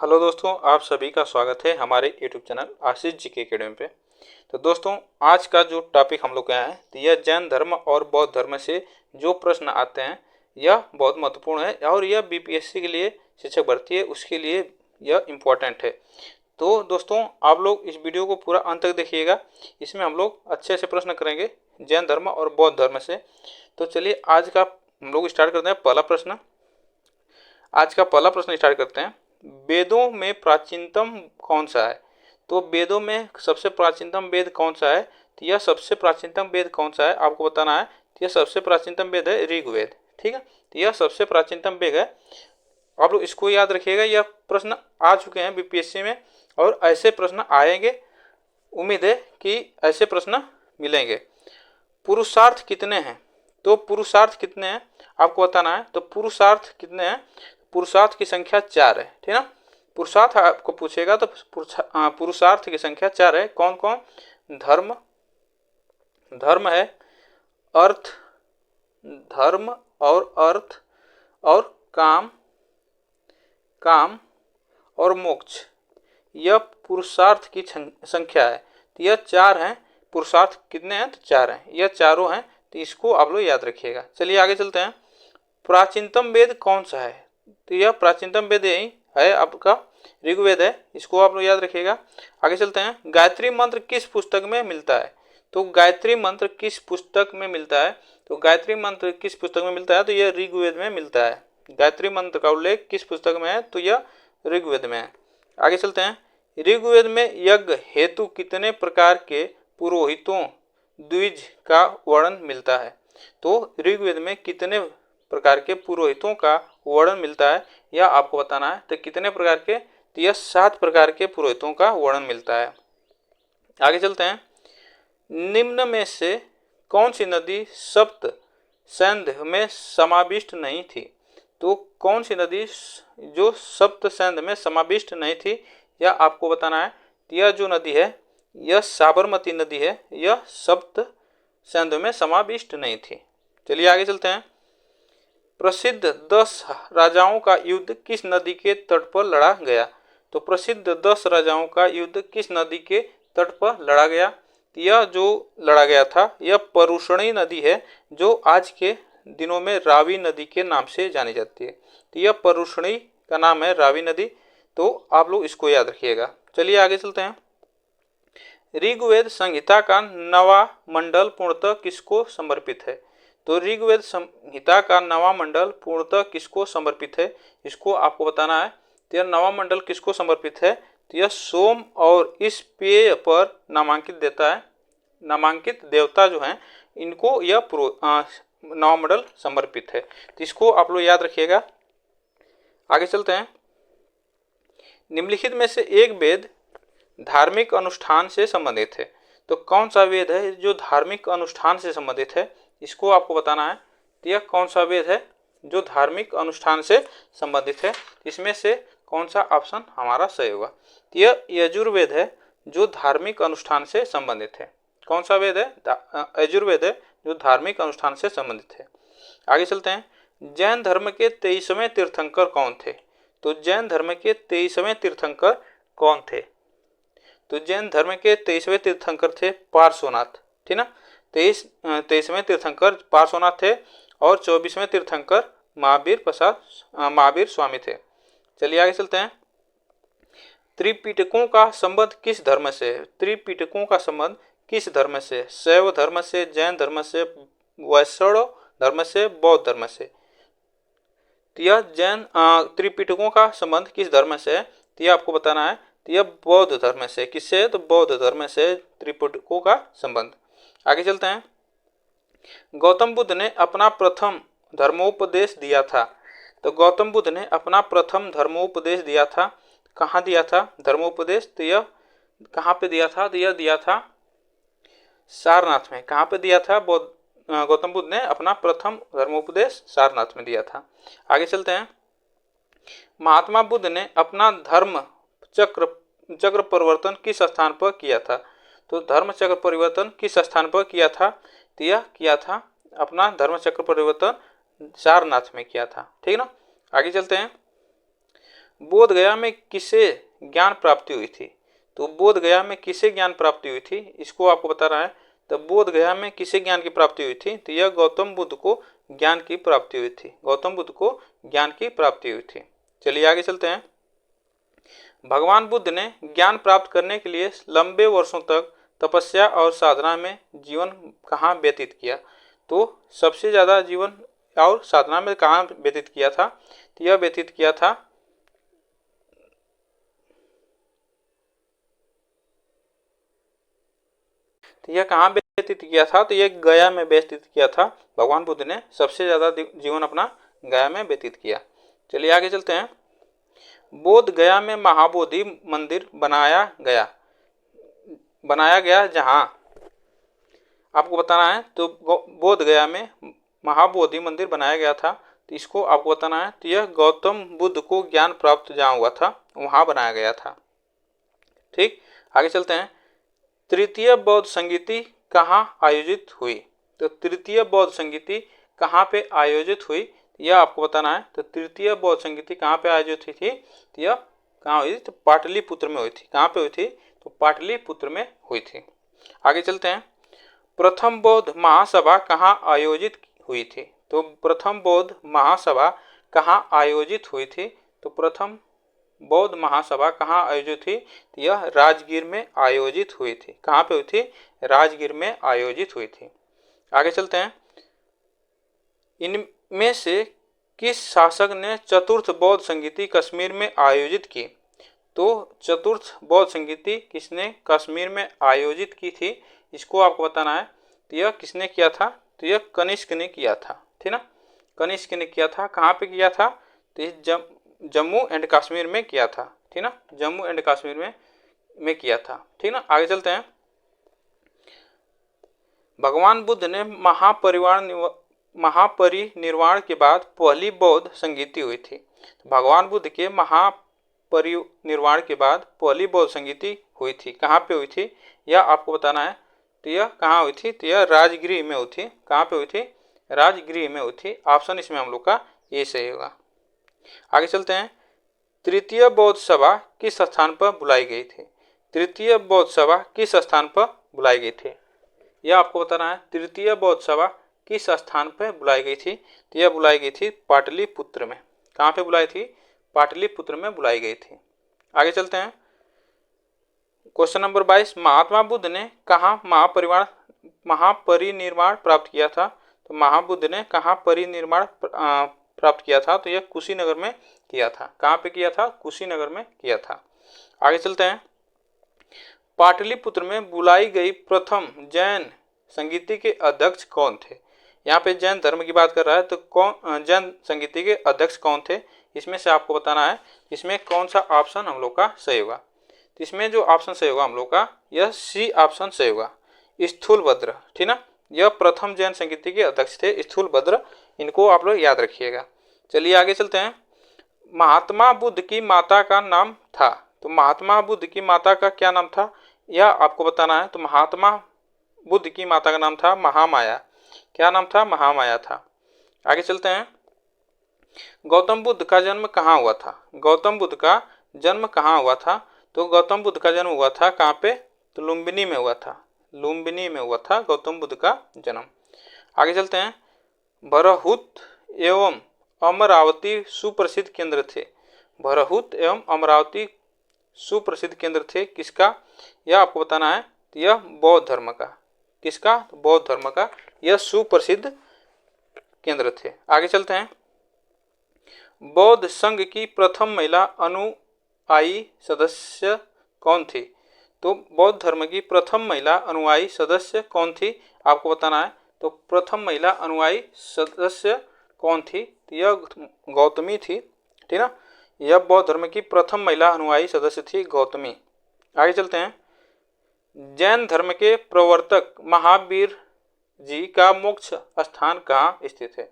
Hello दोस्तों, आप सभी का स्वागत है हमारे यूट्यूब चैनल आशीष जी के एकेडमी पे। तो दोस्तों, आज का जो टॉपिक हम लोग का है तो यह जैन धर्म और बौद्ध धर्म से जो प्रश्न आते हैं यह बहुत महत्वपूर्ण है और यह बीपीएससी के लिए शिक्षक भर्ती है उसके लिए यह इम्पोर्टेंट है। तो दोस्तों, आप लोग इस वीडियो को पूरा अंत तक देखिएगा। इसमें हम लोग अच्छे से प्रश्न करेंगे जैन धर्म और बौद्ध धर्म से। तो चलिए आज का हम लोग स्टार्ट करते हैं। पहला प्रश्न, आज का पहला प्रश्न स्टार्ट करते हैं। वेदों में प्राचीनतम कौन सा है? तो वेदों में सबसे प्राचीनतम वेद कौन सा है? तो यह सबसे प्राचीनतम वेद कौन सा है आपको बताना है। तो यह सबसे प्राचीनतम वेद है ऋग्वेद। ठीक है, तो यह सबसे प्राचीनतम वेद है। आप लोग इसको याद रखिएगा, यह प्रश्न आ चुके हैं बीपीएससी में और ऐसे प्रश्न आएंगे। उम्मीद है कि ऐसे प्रश्न मिलेंगे। पुरुषार्थ कितने हैं? तो पुरुषार्थ कितने हैं आपको बताना है। तो पुरुषार्थ कितने हैं? पुरुषार्थ की संख्या 4 है। ठीक है ना, पुरुषार्थ आपको पूछेगा तो पुरुषार्थ की संख्या 4 है। कौन कौन? धर्म, धर्म है, अर्थ, धर्म और अर्थ और काम, काम और मोक्ष, यह पुरुषार्थ की संख्या है। तो यह 4 हैं। पुरुषार्थ कितने हैं? तो 4 हैं। यह चारों हैं, तो इसको आप लोग याद रखिएगा। चलिए आगे चलते हैं। प्राचीनतम वेद कौन सा है? तो यह प्राचीनतम वेद यही है आपका ऋग्वेद है, इसको आप लोग याद रखिएगा। आगे चलते हैं। गायत्री मंत्र किस पुस्तक में मिलता है? तो गायत्री मंत्र किस पुस्तक में मिलता है? तो गायत्री मंत्र किस पुस्तक में मिलता है? तो यह ऋग्वेद में मिलता है। गायत्री मंत्र का उल्लेख किस पुस्तक में है? तो यह ऋग्वेद में है। आगे चलते हैं। ऋग्वेद में यज्ञ हेतु कितने प्रकार के पुरोहितों द्विज का वर्णन मिलता है? तो ऋग्वेद में कितने प्रकार के पुरोहितों का वर्णन मिलता है यह आपको बताना है। तो कितने प्रकार के? तो यह 7 प्रकार के पुरोहितों का वर्णन मिलता है। आगे चलते हैं। निम्न में से कौन सी नदी सप्त सैंध में समाविष्ट नहीं थी? तो कौन सी नदी जो सप्त सैंध में समाविष्ट नहीं थी यह आपको बताना है। यह जो नदी है यह साबरमती नदी है, यह सप्त सैंध में समाविष्ट नहीं थी। चलिए आगे चलते हैं। प्रसिद्ध 10 राजाओं का युद्ध किस नदी के तट पर लड़ा गया? तो प्रसिद्ध 10 राजाओं का युद्ध किस नदी के तट पर लड़ा गया? यह जो लड़ा गया था यह परुषणी नदी है, जो आज के दिनों में रावी नदी के नाम से जानी जाती है। तो यह परुषणी का नाम है, रावी नदी। तो आप लोग इसको याद रखिएगा। चलिए आगे चलते हैं। ऋग्वेद संहिता का नवा मंडल पूर्णतः किसको समर्पित है? तो ऋग्वेद संहिता का नवा मंडल पूर्णतः किसको समर्पित है इसको आपको बताना है। तो यह नवा मंडल किसको समर्पित है? तो यह सोम और इस पेय पर नामांकित देता है, नामांकित देवता जो हैं इनको यह नवा मंडल समर्पित है। तो इसको आप लोग याद रखिएगा। आगे चलते हैं। निम्नलिखित में से एक वेद धार्मिक अनुष्ठान से संबंधित है। तो कौन सा वेद है जो धार्मिक अनुष्ठान से संबंधित है इसको आपको बताना है। तो यह कौन सा वेद है जो धार्मिक अनुष्ठान से संबंधित है? इसमें से कौन सा ऑप्शन हमारा सही होगा? तो यह यजुर्वेद है जो धार्मिक अनुष्ठान से संबंधित है। कौन सा वेद है? यजुर्वेद है जो धार्मिक अनुष्ठान से संबंधित है। आगे चलते हैं। जैन धर्म के 23वें तीर्थंकर कौन थे? तो जैन धर्म के 23वें तीर्थंकर कौन थे? तो जैन धर्म के 23वें तीर्थंकर थे पार्श्वनाथ। ठीक ना, 23वें तीर्थंकर पार्श्वनाथ थे और 24वें तीर्थंकर महावीर स्वामी थे। चलिए आगे चलते हैं। त्रिपिटकों का संबंध किस धर्म से है? त्रिपिटकों का संबंध किस धर्म से? शैव धर्म से, जैन धर्म से, वैष्णव धर्म से, बौद्ध धर्म से? तो यह त्रिपिटकों का संबंध किस धर्म से है? तो यह आपको बताना है। तो यह बौद्ध धर्म से। किससे? तो बौद्ध धर्म से त्रिपिटकों का संबंध। आगे चलते हैं। गौतम बुद्ध ने अपना प्रथम धर्मोपदेश दिया था। तो गौतम बुद्ध ने अपना प्रथम धर्मोपदेश दिया था, कहाँ दिया था धर्मोपदेश? तो यह कहाँ पे दिया था? तो यह दिया था सारनाथ में। कहाँ पे दिया था? गौतम बुद्ध ने अपना प्रथम धर्मोपदेश सारनाथ में दिया था। आगे चलते हैं। महात्मा बुद्ध ने अपना धर्म चक्र परिवर्तन किस स्थान पर किया था? तो धर्म चक्र परिवर्तन किस स्थान पर किया था? तो यह किया था अपना धर्म चक्र परिवर्तन सारनाथ में किया था। ठीक ना, आगे चलते हैं। बोध गया में किसे ज्ञान प्राप्ति हुई थी? तो बोध गया में किसे ज्ञान प्राप्ति हुई थी, इसको आपको बता रहा है। तो बोध गया में किसे ज्ञान की प्राप्ति हुई थी? तो यह गौतम बुद्ध को ज्ञान की प्राप्ति हुई थी। गौतम बुद्ध को ज्ञान की प्राप्ति हुई थी। चलिए आगे चलते हैं। भगवान बुद्ध ने ज्ञान प्राप्त करने के लिए लंबे वर्षों तक तपस्या और साधना में जीवन कहाँ व्यतीत किया? तो सबसे ज़्यादा जीवन और साधना में कहाँ व्यतीत किया था? तो यह व्यतीत किया था तो यह कहाँ व्यतीत किया था? तो यह गया में व्यतीत किया था। भगवान बुद्ध ने सबसे ज़्यादा जीवन अपना गया में व्यतीत किया। चलिए आगे चलते हैं। बोध गया में महाबोधि मंदिर बनाया गया जहाँ आपको बताना है। तो बोध गया में महाबोधि मंदिर बनाया गया था, तो इसको आपको बताना है। तो यह गौतम बुद्ध को ज्ञान प्राप्त जहाँ हुआ था वहाँ बनाया गया था। ठीक, आगे चलते हैं। तृतीय बौद्ध संगीति कहाँ आयोजित हुई? तो तृतीय बौद्ध संगीति कहाँ पे आयोजित हुई, यह आपको बताना है। तो तृतीय बौद्ध संगीति कहाँ पे आयोजित हुई थी? तो यह कहाँ हुई थी? तो पाटलिपुत्र में हुई थी। कहाँ पे हुई थी? तो पाटलिपुत्र में हुई थी। आगे चलते हैं। प्रथम बौद्ध महासभा कहाँ आयोजित हुई थी? तो प्रथम बौद्ध महासभा कहाँ आयोजित हुई थी? तो प्रथम बौद्ध महासभा कहाँ आयोजित थी? यह राजगीर में आयोजित हुई थी। कहाँ पे हुई थी? राजगीर में आयोजित हुई थी। आगे चलते हैं। इनमें से किस शासक ने चतुर्थ बौद्ध संगीति कश्मीर में आयोजित की? तो चतुर्थ बौद्ध संगीति किसने कश्मीर में आयोजित की थी, इसको आपको बताना है। तो यह किसने किया था? तो यह कनिष्क ने किया था। ठीक ना, कनिष्क ने किया था। कहाँ पे किया था? तो जम्मू एंड कश्मीर में किया था। ठीक ना, जम्मू एंड कश्मीर में किया था। ठीक ना, आगे चलते हैं। भगवान बुद्ध ने महापरिनिर्वाण के बाद पहली बौद्ध संगीति हुई थी। भगवान बुद्ध के महापरिनिर्वाण के बाद पहली बौद्ध संगीति हुई थी। कहाँ पे हुई थी, यह आपको बताना है। तो यह कहाँ हुई थी? तो यह राजगृह में हुई थी। कहाँ पे हुई थी? राजगृह में हुई थी। ऑप्शन इसमें हम लोग का ये सही होगा। आगे चलते हैं। तृतीय बौद्ध सभा किस स्थान पर बुलाई गई थी? तृतीय बौद्ध सभा किस स्थान पर बुलाई गई थी, यह आपको बताना है। तृतीय बौद्ध सभा किस स्थान पर बुलाई गई थी? तो यह बुलाई गई थी पाटलिपुत्र में। कहाँ पे बुलाई थी? पाटलिपुत्र में बुलाई गई थी। आगे चलते हैं। Question number 22। महात्मा बुद्ध ने कहाँ महापरिनिर्वाण प्राप्त किया था? तो महाबुद्ध ने कहाँ परिनिर्वाण प्राप्त किया था? तो यह कुशीनगर में किया था। कहाँ पे किया था? कुशीनगर में किया था। आगे चलते हैं। पाटलिपुत्र में बुलाई गई प्रथम जैन संगीति के अध्यक्ष कौन थे? यहाँ पे जैन धर्म की बात कर रहा है, तो कौन जैन संगीति के अध्यक्ष कौन थे, इसमें से आपको बताना है। इसमें कौन सा ऑप्शन हम लोग का सही होगा? तो इसमें जो ऑप्शन सही होगा हम लोग का, यह सी ऑप्शन सही होगा, स्थूलभद्र। ठीक ना, यह प्रथम जैन संगीति के अध्यक्ष थे, स्थूलभद्र। इनको आप लोग याद रखिएगा। चलिए आगे चलते हैं। महात्मा बुद्ध की माता का नाम था? तो महात्मा बुद्ध की माता का क्या नाम था, यह आपको बताना है। तो महात्मा बुद्ध की माता का नाम था महामाया। क्या नाम था? महामाया था। आगे चलते हैं। गौतम बुद्ध का जन्म कहाँ हुआ था? गौतम बुद्ध का जन्म कहाँ हुआ था? तो गौतम बुद्ध का जन्म हुआ था कहाँ पे? तो लुम्बिनी में हुआ था। लुम्बिनी में हुआ था गौतम बुद्ध का जन्म। आगे चलते हैं। भरहुत एवं अमरावती सुप्रसिद्ध केंद्र थे। भरहुत एवं अमरावती सुप्रसिद्ध केंद्र थे किसका, यह आपको बताना है। यह बौद्ध धर्म का। किसका? बौद्ध धर्म का यह सुप्रसिद्ध केंद्र थे। आगे चलते हैं। बौद्ध संघ की प्रथम महिला अनुयायी सदस्य कौन थी? तो बौद्ध धर्म की प्रथम महिला अनुयायी सदस्य कौन थी, आपको बताना है। तो प्रथम महिला अनुयायी सदस्य कौन थी? तो यह गौतमी थी। ठीक ना, यह बौद्ध धर्म की प्रथम महिला अनुयायी सदस्य थी गौतमी। आगे चलते हैं। जैन धर्म के प्रवर्तक महावीर जी का मोक्ष स्थान कहाँ स्थित है?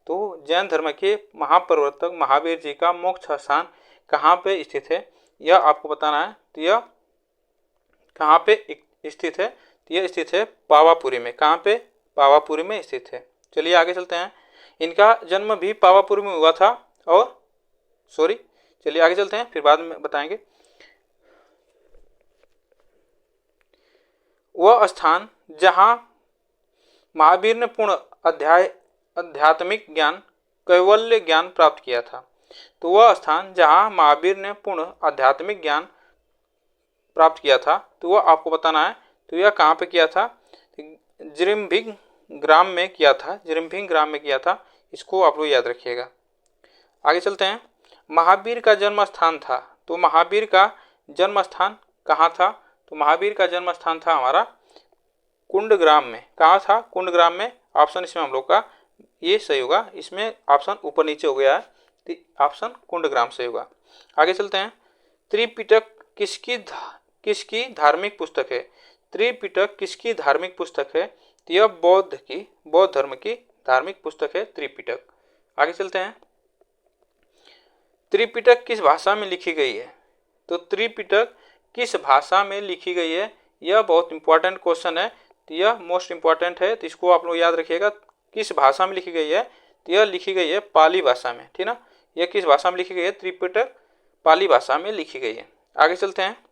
तो जैन धर्म के महाप्रवर्तक महावीर जी का मोक्ष स्थान कहाँ पे स्थित है, यह आपको बताना है। तो यह कहाँ पे स्थित है? तो यह स्थित है पावापुरी में। कहाँ पे? पावापुरी में स्थित है। चलिए आगे चलते हैं। इनका जन्म भी पावापुरी में हुआ था और चलिए आगे चलते हैं, फिर बाद में बताएंगे। वह स्थान जहाँ महावीर ने पूर्ण आध्यात्मिक ज्ञान कैवल्य ज्ञान प्राप्त किया था। तो वह स्थान जहाँ महावीर ने पूर्ण आध्यात्मिक ज्ञान प्राप्त किया था, तो वह आपको बताना है। तो यह कहाँ पे किया था? जिरिम्भिंग ग्राम में किया था, जिरिम्भिंग ग्राम में किया था। इसको आप लोग याद रखिएगा। आगे चलते हैं। महावीर का जन्म स्थान था, तो महावीर का जन्म स्थान कहाँ था? तो महावीर का जन्म स्थान था हमारा कुंडग्राम में। कहाँ था? कुंडग्राम में। ऑप्शन इसमें हम लोग का ये सही होगा। इसमें ऑप्शन ऊपर नीचे हो गया है, तो ऑप्शन कुंडग्राम सही होगा। आगे चलते हैं। त्रिपिटक किसकी धार्मिक पुस्तक है? त्रिपिटक किसकी धार्मिक पुस्तक है? तो यह बौद्ध धर्म की धार्मिक पुस्तक है त्रिपिटक। आगे चलते हैं। त्रिपिटक किस भाषा में लिखी गई है? तो त्रिपिटक किस भाषा में लिखी गई है? यह बहुत इंपॉर्टेंट क्वेश्चन है, तो यह मोस्ट इंपॉर्टेंट है, तो इसको आप लोग याद रखिएगा। किस भाषा में लिखी गई है? तो यह लिखी गई है पाली भाषा में, ठीक ना। यह किस भाषा में लिखी गई है? त्रिपिटक पाली भाषा में लिखी गई है। आगे चलते हैं।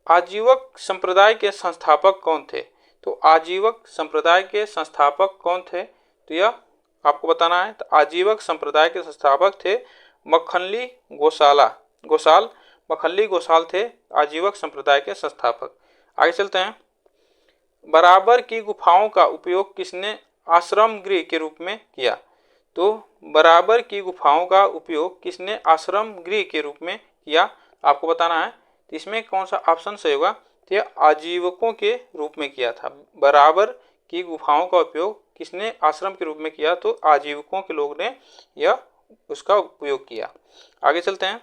आजीवक संप्रदाय के संस्थापक कौन थे? तो आजीवक संप्रदाय के संस्थापक कौन थे? तो यह आपको बताना है। तो आजीवक संप्रदाय के संस्थापक थे मक्खनली घोषाल मक्खनली घोषाल थे आजीवक संप्रदाय के संस्थापक। आगे चलते हैं। बराबर की गुफाओं का उपयोग किसने आश्रम गृह के रूप में किया? तो बराबर की गुफाओं का उपयोग किसने आश्रम गृह के रूप में किया, आपको बताना है। तो इसमें कौन सा ऑप्शन सही होगा? तो यह आजीवकों के रूप में किया था। बराबर की गुफाओं का उपयोग किसने आश्रम के रूप में किया? तो आजीवकों के लोग ने यह उसका उपयोग किया। आगे चलते हैं।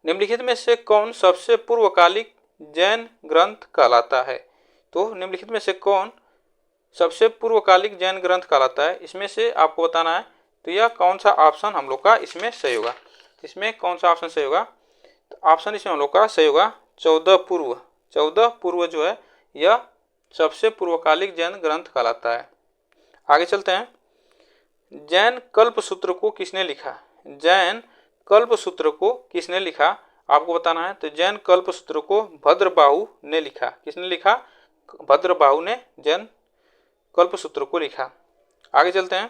निम्नलिखित में से कौन सबसे पूर्वकालिक जैन ग्रंथ कहलाता है? तो निम्नलिखित में से कौन सबसे पूर्वकालिक जैन ग्रंथ कहलाता है? इसमें से आपको बताना है। तो यह कौन सा ऑप्शन हम लोग का इसमें सही होगा? इसमें कौन सा ऑप्शन सही होगा? तो ऑप्शन इसमें हम लोग का सही होगा 14 पूर्व जो है यह सबसे पूर्वकालिक जैन ग्रंथ कहलाता है। आगे चलते हैं। जैन कल्पसूत्र को किसने लिखा? जैन कल्पसूत्र को किसने लिखा, आपको बताना है। तो जैन कल्पसूत्र को भद्रबाहु ने लिखा। किसने लिखा? भद्रबाहु ने जैन कल्पसूत्र को लिखा। आगे चलते हैं।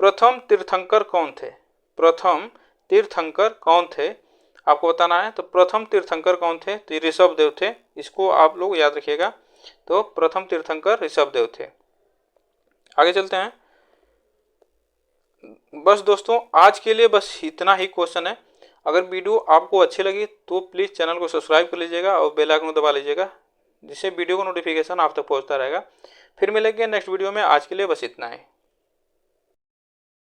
प्रथम तीर्थंकर कौन थे? प्रथम तीर्थंकर कौन थे, आपको बताना है। तो प्रथम तीर्थंकर कौन थे? तो ऋषभ देव थे। इसको आप लोग याद रखिएगा। तो प्रथम तीर्थंकर ऋषभ देव थे। आगे चलते हैं। बस दोस्तों आज के लिए बस इतना ही क्वेश्चन है। अगर वीडियो आपको अच्छी लगी तो प्लीज़ चैनल को सब्सक्राइब कर लीजिएगा और बेल आइकन को दबा लीजिएगा, जिससे वीडियो का नोटिफिकेशन आप तक पहुंचता रहेगा। फिर मिलेंगे नेक्स्ट वीडियो में। आज के लिए बस इतना ही।